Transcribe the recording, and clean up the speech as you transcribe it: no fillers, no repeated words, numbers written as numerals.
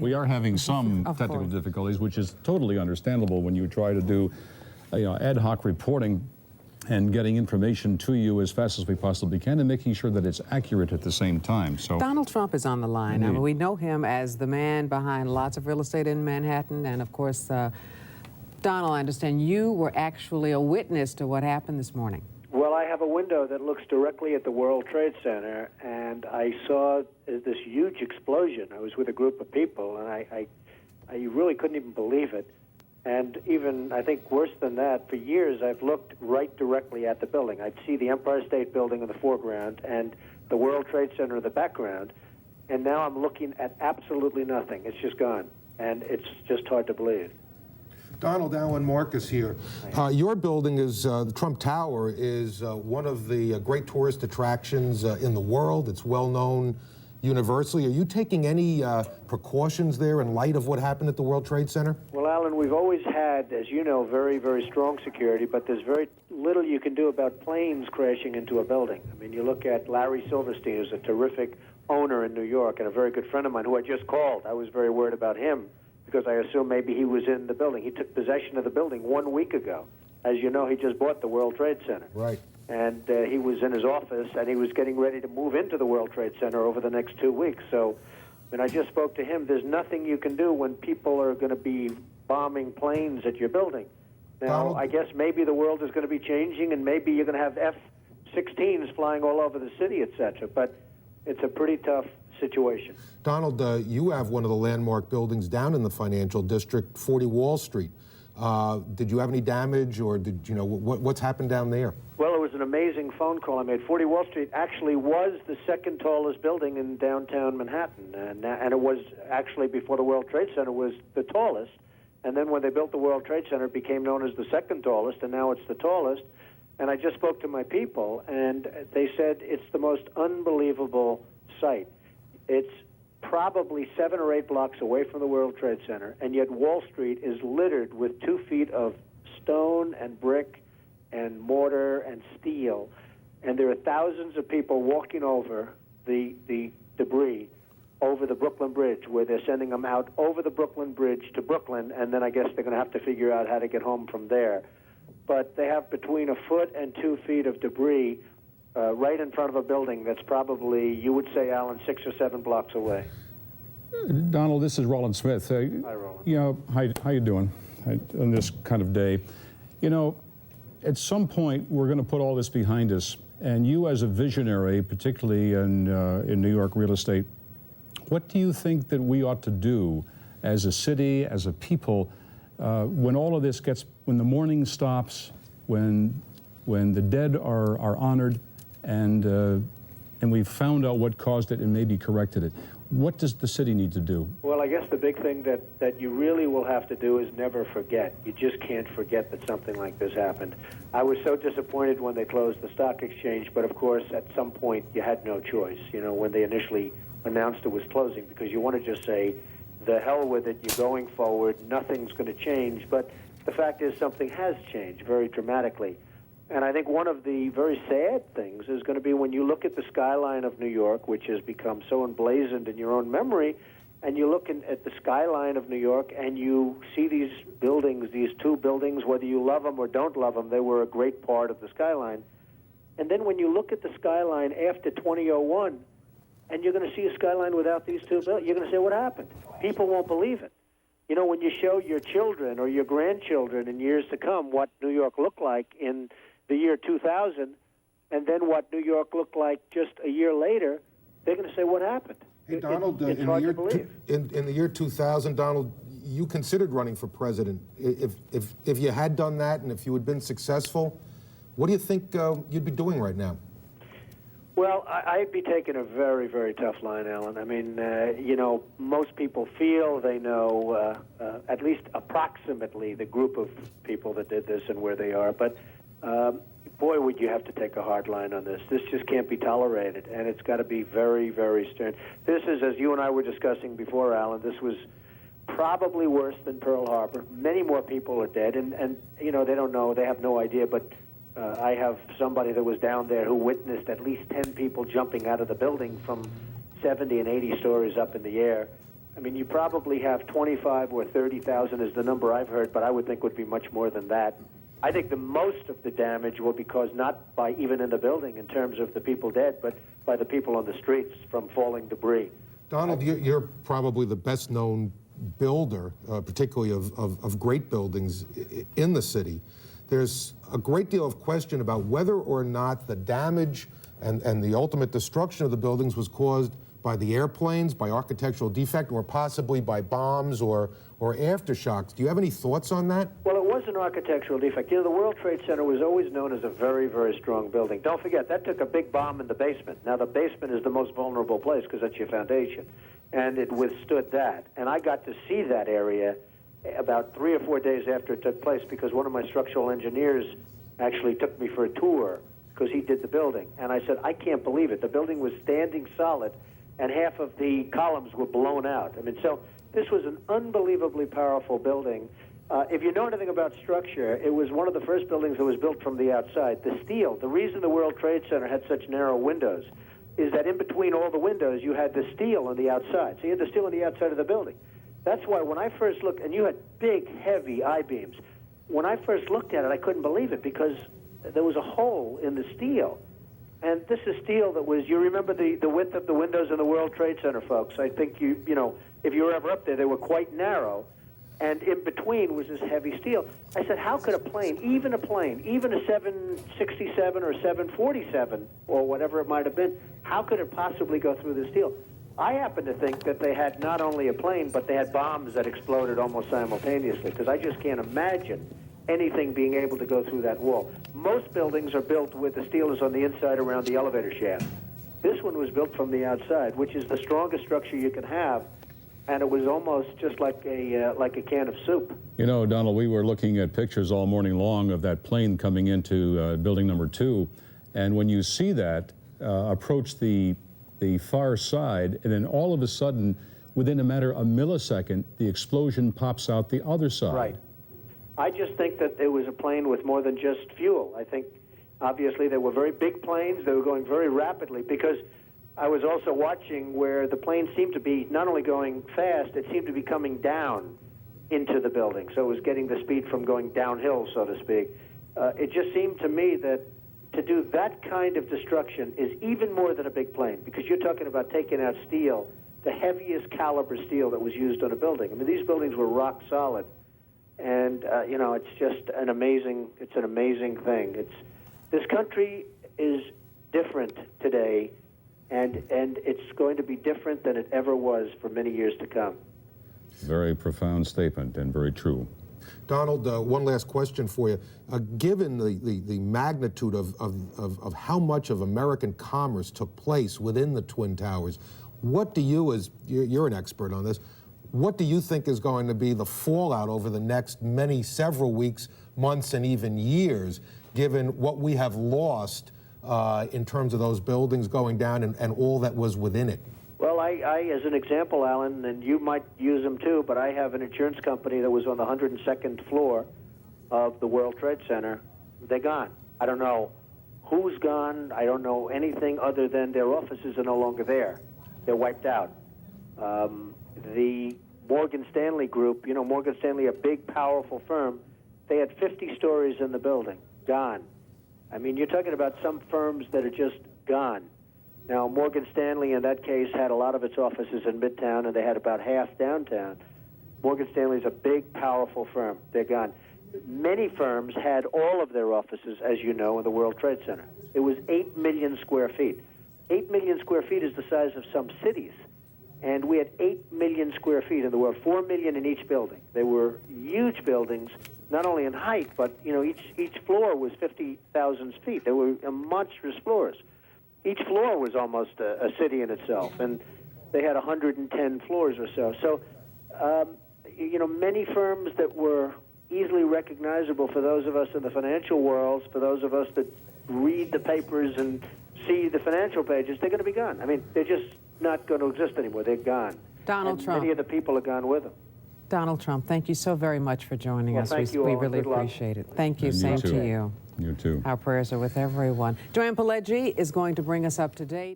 We are having some technical difficulties, which is totally understandable when you try to do ad hoc reporting and getting information to you as fast as we possibly can and making sure that it's accurate at the same time. So Donald Trump is on the line. I mean, we know him as the man behind lots of real estate in Manhattan, and of course, Donald, I understand you were actually a witness to what happened this morning. Well, I have a window that looks directly at the World Trade Center, and I saw this huge explosion. I was with a group of people, and I really couldn't even believe it. And even, I think, worse than that, for years I've looked right directly at the building. I'd see the Empire State Building in the foreground and the World Trade Center in the background, and now I'm looking at absolutely nothing. It's just gone, and it's just hard to believe. Donald, Alan Marcus here. Your building is, the Trump Tower, is one of the great tourist attractions in the world. It's well known universally. Are you taking any precautions there in light of what happened at the World Trade Center? Well, Alan, we've always had, as you know, very, very strong security, but there's very little you can do about planes crashing into a building. I mean, you look at Larry Silverstein, who's a terrific owner in New York and a very good friend of mine who I just called. I was very worried about him because I assumed maybe he was in the building. He took possession of the building 1 week ago. As you know, he just bought the World Trade Center. Right. And he was in his office, and he was getting ready to move into the World Trade Center over the next 2 weeks. So when I just spoke to him, there's nothing you can do when people are going to be bombing planes at your building. Now, Donald, I guess maybe the world is going to be changing, and maybe you're going to have F-16s flying all over the city, etc. But it's a pretty tough situation. Donald, you have one of the landmark buildings down in the financial district, 40 Wall Street. Did you have any damage, or did you know what's happened down there? Well, it was an amazing phone call I made. 40 Wall Street actually was the second tallest building in downtown Manhattan, and it was actually, before the World Trade Center, was the tallest. And then when they built the World Trade Center, it became known as the second tallest, and now it's the tallest. And I just spoke to my people, and they said it's the most unbelievable sight. It's probably 7 or 8 blocks away from the World Trade Center, and yet Wall Street is littered with 2 feet of stone and brick and mortar and steel, and there are thousands of people walking over the debris over the Brooklyn Bridge, where they're sending them out over the Brooklyn Bridge to Brooklyn, and then I guess they're going to have to figure out how to get home from there. But they have between 1 foot and 2 feet of debris right in front of a building that's probably, you would say, Alan, 6 or 7 blocks away. Donald, this is Roland Smith. Hi, Roland. You know, how you doing on this kind of day? You know, at some point, we're going to put all this behind us, and you as a visionary, particularly in New York real estate, what do you think that we ought to do as a city, as a people, when all of this when the mourning stops, when the dead are honored, and we've found out what caused it and maybe corrected it? What does the city need to do? Well, I guess the big thing that you really will have to do is never forget. You just can't forget that something like this happened. I was so disappointed when they closed the stock exchange, but of course, at some point, you had no choice, you know, when they initially announced it was closing, because you want to just say, the hell with it, you're going forward, nothing's going to change. But the fact is, something has changed very dramatically. And I think one of the very sad things is going to be when you look at the skyline of New York, which has become so emblazoned in your own memory, and you look at the skyline of New York and you see these buildings, these 2 buildings, whether you love them or don't love them, they were a great part of the skyline. And then when you look at the skyline after 2001, and you're going to see a skyline without these 2 buildings, you're going to say, what happened? People won't believe it. You know, when you show your children or your grandchildren in years to come what New York looked like in the year 2000, and then what New York looked like just a year later, they're going to say, what happened? Hey, Donald, it's hard to believe. In the year 2000, Donald, you considered running for president. If you had done that and if you had been successful, what do you think you'd be doing right now? Well, I'd be taking a very, very tough line, Alan. I mean, you know, most people feel they know at least approximately the group of people that did this and where they are. But, boy, would you have to take a hard line on this. This just can't be tolerated, and it's got to be very, very stern. This is, as you and I were discussing before, Alan, this was probably worse than Pearl Harbor. Many more people are dead, and you know, they don't know, they have no idea, but I have somebody that was down there who witnessed at least 10 people jumping out of the building from 70 and 80 stories up in the air. I mean, you probably have 25 or 30,000 is the number I've heard, but I would think would be much more than that. I think the most of the damage will be caused not by even in the building in terms of the people dead, but by the people on the streets from falling debris. Donald, you're probably the best known builder, particularly of great buildings in the city. There's a great deal of question about whether or not the damage and the ultimate destruction of the buildings was caused by the airplanes, by architectural defect, or possibly by bombs or aftershocks. Do you have any thoughts on that? Well, it was an architectural defect. You know, the World Trade Center was always known as a very, very strong building. Don't forget, that took a big bomb in the basement. Now, the basement is the most vulnerable place because that's your foundation, and it withstood that. And I got to see that area about 3 or 4 days after it took place because one of my structural engineers actually took me for a tour because he did the building. And I said, I can't believe it. The building was standing solid, and half of the columns were blown out. I mean, so this was an unbelievably powerful building. If you know anything about structure, it was one of the first buildings that was built from the outside. The steel, the reason the World Trade Center had such narrow windows is that in between all the windows, you had the steel on the outside. So you had the steel on the outside of the building. That's why when I first looked, and you had big, heavy I-beams, when I first looked at it, I couldn't believe it because there was a hole in the steel. And this is steel that was, you remember the width of the windows in the World Trade Center, folks. I think you know, if you were ever up there, they were quite narrow. And in between was this heavy steel. I said, how could a plane, even a 767 or 747 or whatever it might have been, how could it possibly go through the steel? I happen to think that they had not only a plane, but they had bombs that exploded almost simultaneously, because I just can't imagine anything being able to go through that wall. Most buildings are built with the steel is on the inside around the elevator shaft. This one was built from the outside, which is the strongest structure you can have, and it was almost just like a can of soup. You know, Donald, we were looking at pictures all morning long of that plane coming into building number 2, and when you see that approach the far side, and then all of a sudden, within a matter of a millisecond, the explosion pops out the other side. Right. I just think that it was a plane with more than just fuel. I think, obviously, they were very big planes. They were going very rapidly because I was also watching where the plane seemed to be not only going fast, it seemed to be coming down into the building. So it was getting the speed from going downhill, so to speak. It just seemed to me that to do that kind of destruction is even more than a big plane, because you're talking about taking out steel, the heaviest caliber steel that was used on a building. I mean, these buildings were rock solid. And, you know, it's just an amazing thing. This country is different today, and it's going to be different than it ever was for many years to come. Very profound statement and very true. Donald, one last question for you. Given the magnitude of how much of American commerce took place within the Twin Towers, what do you, as you're an expert on this, what do you think is going to be the fallout over the next several weeks, months, and even years, given what we have lost in terms of those buildings going down and all that was within it? Well, I, as an example, Alan, and you might use them too, but I have an insurance company that was on the 102nd floor of the World Trade Center. They're gone. I don't know who's gone. I don't know anything other than their offices are no longer there. They're wiped out. The Morgan Stanley Group, you know, Morgan Stanley, a big, powerful firm, they had 50 stories in the building, gone. I mean, you're talking about some firms that are just gone. Now, Morgan Stanley, in that case, had a lot of its offices in Midtown, and they had about half downtown. Morgan Stanley's a big, powerful firm. They're gone. Many firms had all of their offices, as you know, in the World Trade Center. It was 8 million square feet. 8 million square feet is the size of some cities. And we had 8 million square feet in the world, 4 million in each building. They were huge buildings, not only in height, but, you know, each floor was 50,000 feet. They were monstrous floors. Each floor was almost a city in itself, and they had 110 floors or so. So, you know, many firms that were easily recognizable for those of us in the financial worlds, for those of us that read the papers and see the financial pages, they're going to be gone. I mean, they're just not going to exist anymore. They're gone. Donald Trump. Many of the people are gone with them. Donald Trump, thank you so very much for joining us. Thank you all. We really Good luck. appreciate it. Thank you. And you Same too. to you. You too. Our prayers are with everyone. Joanne Pileggi is going to bring us up to date.